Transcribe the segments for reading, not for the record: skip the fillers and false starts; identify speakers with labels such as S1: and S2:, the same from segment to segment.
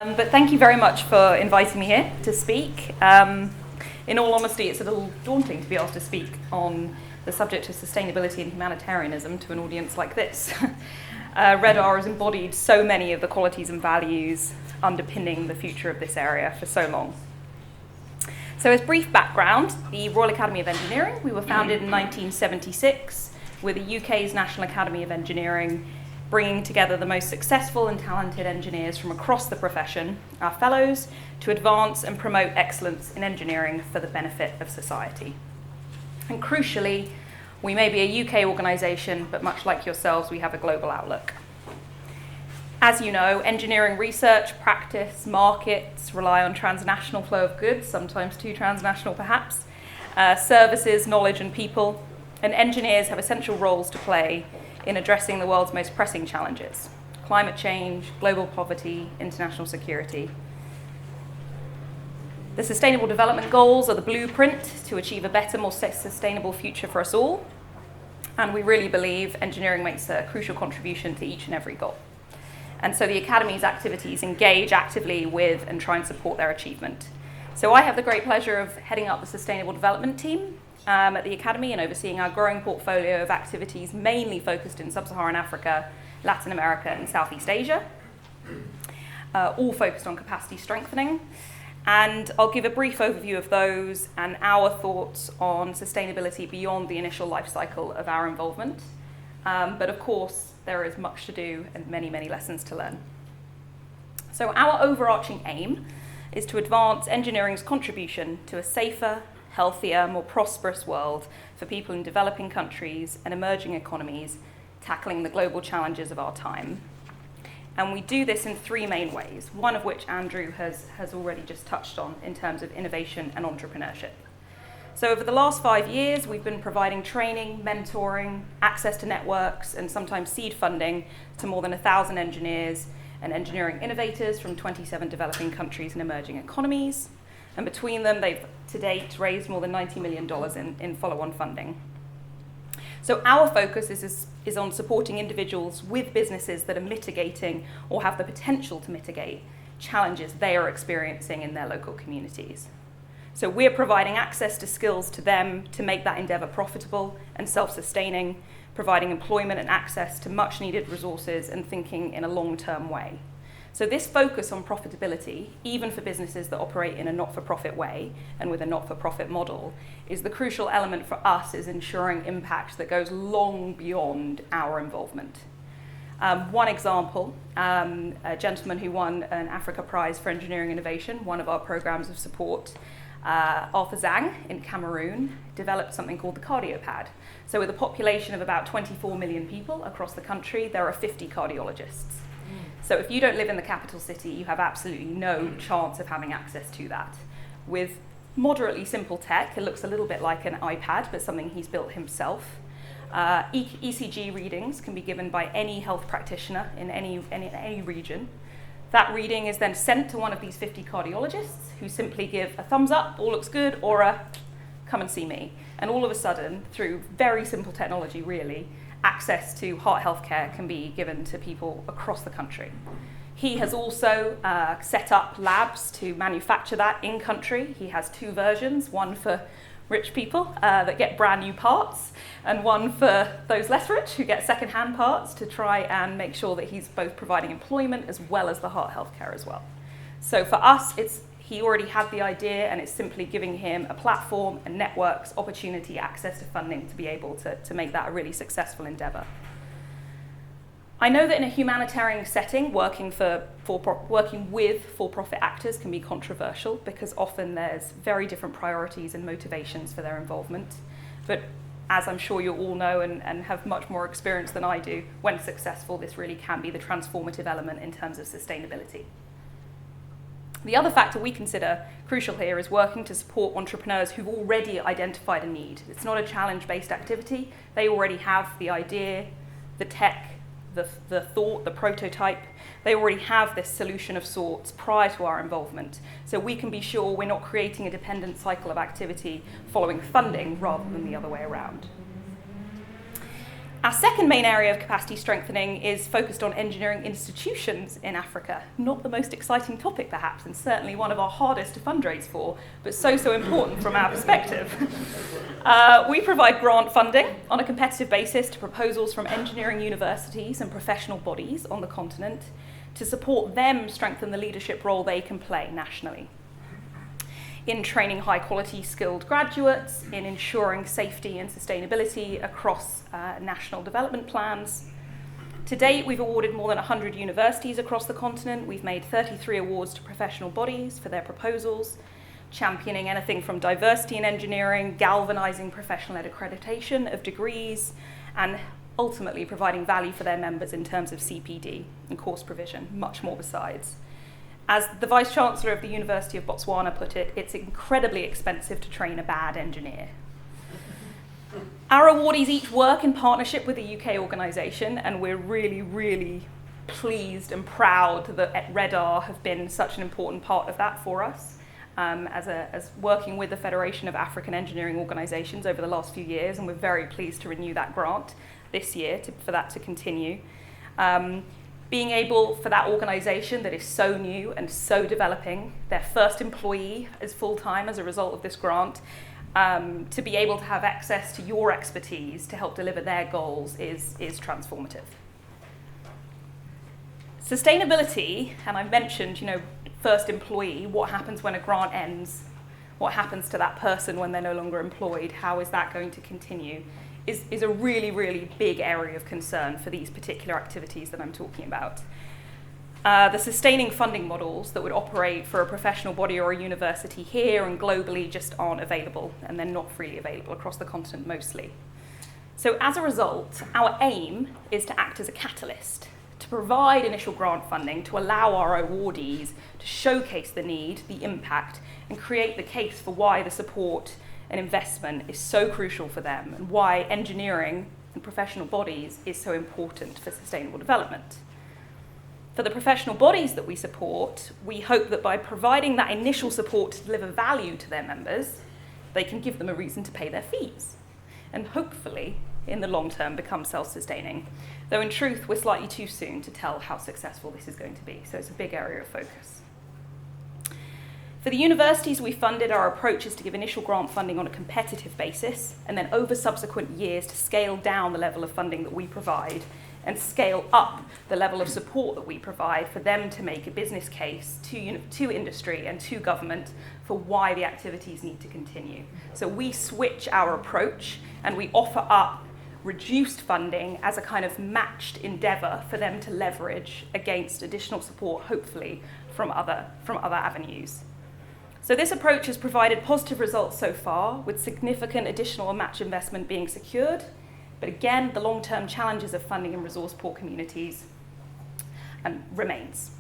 S1: But thank you very much for inviting me here to speak. In all honesty, it's a little daunting to be asked to speak on the subject of sustainability and humanitarianism to an audience like this. RedR has embodied so many of the qualities and values underpinning the future of this area for so long. So as brief background, the Royal Academy of Engineering, we were founded in 1976 with the UK's National Academy of Engineering, bringing together the most successful and talented engineers from across the profession, our fellows, to advance and promote excellence in engineering for the benefit of society. And crucially, we may be a UK organisation, but much like yourselves, we have a global outlook. As you know, engineering research, practice, markets rely on transnational flow of goods, sometimes too transnational perhaps, services, knowledge and people, and engineers have essential roles to play in addressing the world's most pressing challenges: climate change, global poverty, international security. The Sustainable Development Goals are the blueprint to achieve a better, more sustainable future for us all, and we really believe engineering makes a crucial contribution to each and every goal. And so the Academy's activities engage actively with and try and support their achievement. So I have the great pleasure of heading up the Sustainable Development team at the Academy and overseeing our growing portfolio of activities mainly focused in Sub-Saharan Africa, Latin America and Southeast Asia, all focused on capacity strengthening. And I'll give a brief overview of those and our thoughts on sustainability beyond the initial life cycle of our involvement. But of course, there is much to do and many, many lessons to learn. So our overarching aim is to advance engineering's contribution to a safer, healthier, more prosperous world for people in developing countries and emerging economies tackling the global challenges of our time. And we do this in three main ways, one of which Andrew has already just touched on in terms of innovation and entrepreneurship. So over the last 5 years, we've been providing training, mentoring, access to networks, and sometimes seed funding to more than 1,000 engineers and engineering innovators from 27 developing countries and emerging economies. And between them, they've to date raised more than $90 million in follow-on funding. So our focus is on supporting individuals with businesses that are mitigating or have the potential to mitigate challenges they are experiencing in their local communities. So we're providing access to skills to them to make that endeavour profitable and self-sustaining, providing employment and access to much needed resources and thinking in a long-term way. So this focus on profitability, even for businesses that operate in a not-for-profit way and with a not-for-profit model, is the crucial element for us is ensuring impact that goes long beyond our involvement. One example, a gentleman who won an Africa Prize for Engineering Innovation, one of our programs of support, Arthur Zhang in Cameroon, developed something called the CardioPad. So with a population of about 24 million people across the country, there are 50 cardiologists. So if you don't live in the capital city, you have absolutely no chance of having access to that. With moderately simple tech, it looks a little bit like an iPad, but something he's built himself. ECG readings can be given by any health practitioner in any region. That reading is then sent to one of these 50 cardiologists who simply give a thumbs up, all looks good, or a come and see me. And all of a sudden, through very simple technology really, access to heart health care can be given to people across the country. He has also set up labs to manufacture that in country. He has two versions, one for rich people that get brand new parts, and one for those less rich who get second-hand parts to try and make sure that he's both providing employment as well as the heart health care as well. So for us, he already had the idea and it's simply giving him a platform and networks, opportunity, access to funding to be able to make that a really successful endeavour. I know that in a humanitarian setting, working with for-profit actors can be controversial because often there's very different priorities and motivations for their involvement. But as I'm sure you all know and have much more experience than I do, when successful, this really can be the transformative element in terms of sustainability. The other factor we consider crucial here is working to support entrepreneurs who've already identified a need. It's not a challenge-based activity. They already have the idea, the tech, the thought, the prototype. They already have this solution of sorts prior to our involvement. So we can be sure we're not creating a dependent cycle of activity following funding rather than the other way around. Our second main area of capacity strengthening is focused on engineering institutions in Africa. Not the most exciting topic, perhaps, and certainly one of our hardest to fundraise for, but so important from our perspective. We provide grant funding on a competitive basis to proposals from engineering universities and professional bodies on the continent to support them strengthen the leadership role they can play nationally. In training high-quality skilled graduates, in ensuring safety and sustainability across national development plans. To date, we've awarded more than 100 universities across the continent. We've made 33 awards to professional bodies for their proposals, championing anything from diversity in engineering, galvanizing professional accreditation of degrees, and ultimately providing value for their members in terms of CPD and course provision, much more besides. As the Vice-Chancellor of the University of Botswana put it, it's incredibly expensive to train a bad engineer. Our awardees each work in partnership with a UK organisation, and we're really pleased and proud that RedR have been such an important part of that for us, as working with the Federation of African Engineering Organisations over the last few years, and we're very pleased to renew that grant this year for that to continue. Being able, for that organisation that is so new and so developing, their first employee is full-time as a result of this grant, to be able to have access to your expertise to help deliver their goals is transformative. Sustainability, and I mentioned, first employee, what happens when a grant ends? What happens to that person when they're no longer employed? How is that going to continue? Is a really big area of concern for these particular activities that I'm talking about. The sustaining funding models that would operate for a professional body or a university here and globally just aren't available, and they're not freely available across the continent mostly. So as a result, our aim is to act as a catalyst, to provide initial grant funding to allow our awardees to showcase the need, the impact, and create the case for why the support and investment is so crucial for them and why engineering and professional bodies is so important for sustainable development. For the professional bodies that we support, we hope that by providing that initial support to deliver value to their members, they can give them a reason to pay their fees and hopefully, in the long term, become self-sustaining. Though in truth, we're slightly too soon to tell how successful this is going to be, so it's a big area of focus. For the universities we funded, our approach is to give initial grant funding on a competitive basis and then over subsequent years to scale down the level of funding that we provide and scale up the level of support that we provide for them to make a business case to industry and to government for why the activities need to continue. So we switch our approach and we offer up reduced funding as a kind of matched endeavour for them to leverage against additional support, hopefully, from other avenues. So this approach has provided positive results so far, with significant additional match investment being secured. But again, the long-term challenges of funding in resource-poor communities remains.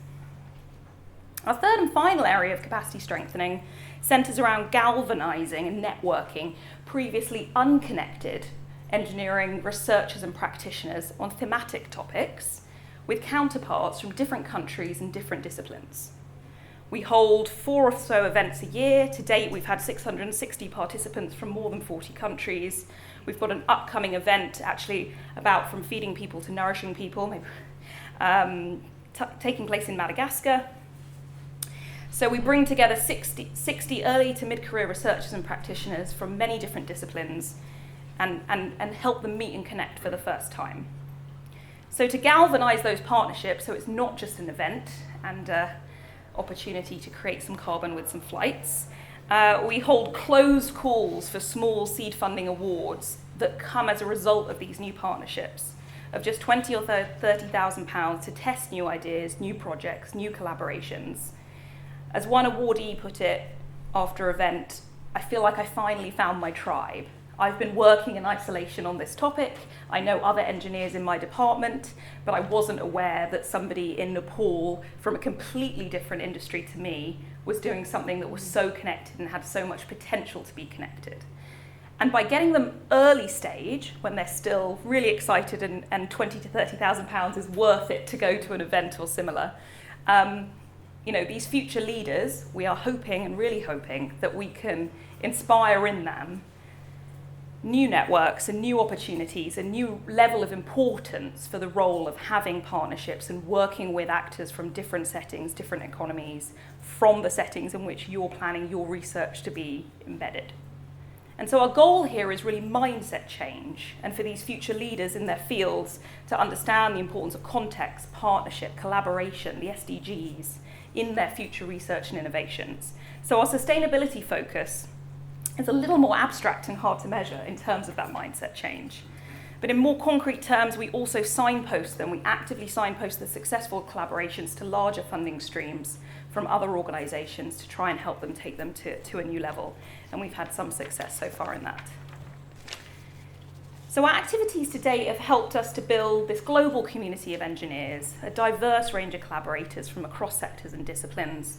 S1: Our third and final area of capacity strengthening centres around galvanising and networking previously unconnected engineering researchers and practitioners on thematic topics with counterparts from different countries and different disciplines. We hold 4 or so events a year. To date, we've had 660 participants from more than 40 countries. We've got an upcoming event actually about from feeding people to nourishing people, taking place in Madagascar. So we bring together 60 early to mid-career researchers and practitioners from many different disciplines and help them meet and connect for the first time. So to galvanise those partnerships, so it's not just an event and opportunity to create some carbon with some flights. We hold closed calls for small seed funding awards that come as a result of these new partnerships of just £20,000 or £30,000 to test new ideas, new projects, new collaborations. As one awardee put it after event, I feel like I finally found my tribe. I've been working in isolation on this topic. I know other engineers in my department, but I wasn't aware that somebody in Nepal from a completely different industry to me was doing something that was so connected and had so much potential to be connected. And by getting them early stage, when they're still really excited and £20,000 to £30,000 is worth it to go to an event or similar, these future leaders, we are hoping and really hoping that we can inspire in them new networks and new opportunities, a new level of importance for the role of having partnerships and working with actors from different settings, different economies, from the settings in which you're planning your research to be embedded. And so our goal here is really mindset change, and for these future leaders in their fields to understand the importance of context, partnership, collaboration, the SDGs, in their future research and innovations. So our sustainability focus is a little more abstract and hard to measure in terms of that mindset change. But in more concrete terms, we also signpost them. We actively signpost the successful collaborations to larger funding streams from other organisations to try and help them take them to a new level. And we've had some success so far in that. So our activities to date have helped us to build this global community of engineers, a diverse range of collaborators from across sectors and disciplines.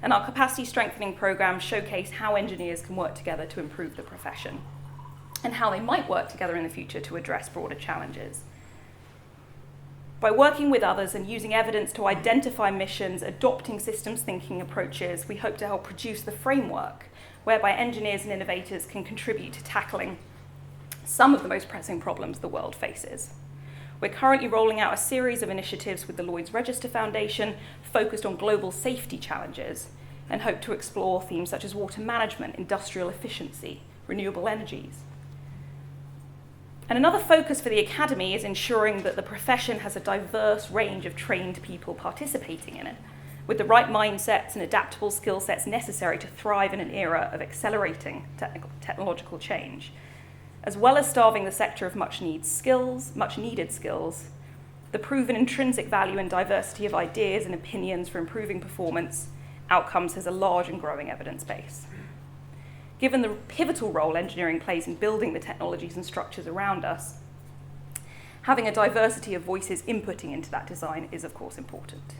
S1: And our capacity strengthening programs showcase how engineers can work together to improve the profession and how they might work together in the future to address broader challenges. By working with others and using evidence to identify missions, adopting systems thinking approaches, we hope to help produce the framework whereby engineers and innovators can contribute to tackling some of the most pressing problems the world faces. We're currently rolling out a series of initiatives with the Lloyd's Register Foundation focused on global safety challenges and hope to explore themes such as water management, industrial efficiency, renewable energies. And another focus for the Academy is ensuring that the profession has a diverse range of trained people participating in it, with the right mindsets and adaptable skill sets necessary to thrive in an era of accelerating technological change, as well as starving the sector of much needed skills. The proven intrinsic value and diversity of ideas and opinions for improving performance outcomes has a large and growing evidence base. Given the pivotal role engineering plays in building the technologies and structures around us, having a diversity of voices inputting into that design is of course important.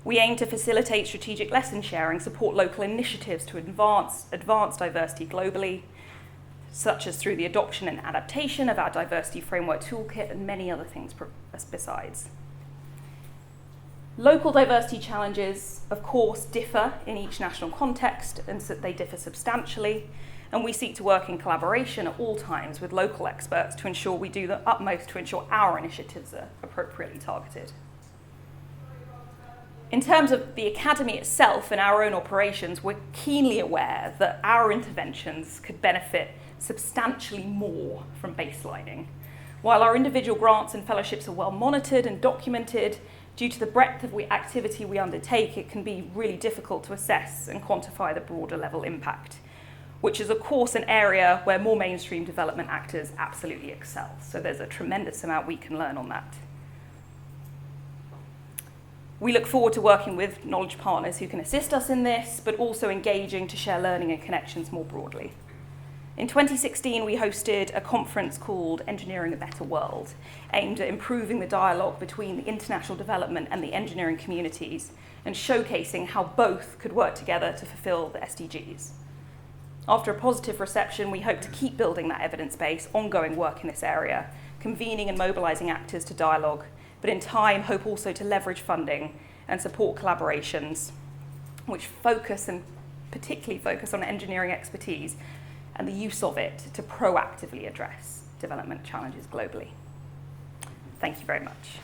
S1: We aim to facilitate strategic lesson sharing, support local initiatives to advance diversity globally, such as through the adoption and adaptation of our diversity framework toolkit and many other things besides. Local diversity challenges, of course, differ in each national context, and so they differ substantially, and we seek to work in collaboration at all times with local experts to ensure we do the utmost to ensure our initiatives are appropriately targeted. In terms of the Academy itself and our own operations, we're keenly aware that our interventions could benefit substantially more from baselining. While our individual grants and fellowships are well monitored and documented, due to the breadth of activity we undertake, it can be really difficult to assess and quantify the broader level impact, which is of course an area where more mainstream development actors absolutely excel. So there's a tremendous amount we can learn on that. We look forward to working with knowledge partners who can assist us in this, but also engaging to share learning and connections more broadly. In 2016, we hosted a conference called Engineering a Better World, aimed at improving the dialogue between the international development and the engineering communities and showcasing how both could work together to fulfill the SDGs. After a positive reception, we hope to keep building that evidence base, ongoing work in this area, convening and mobilizing actors to dialogue, but in time hope also to leverage funding and support collaborations which focus and particularly focus on engineering expertise and the use of it to proactively address development challenges globally. Thank you very much.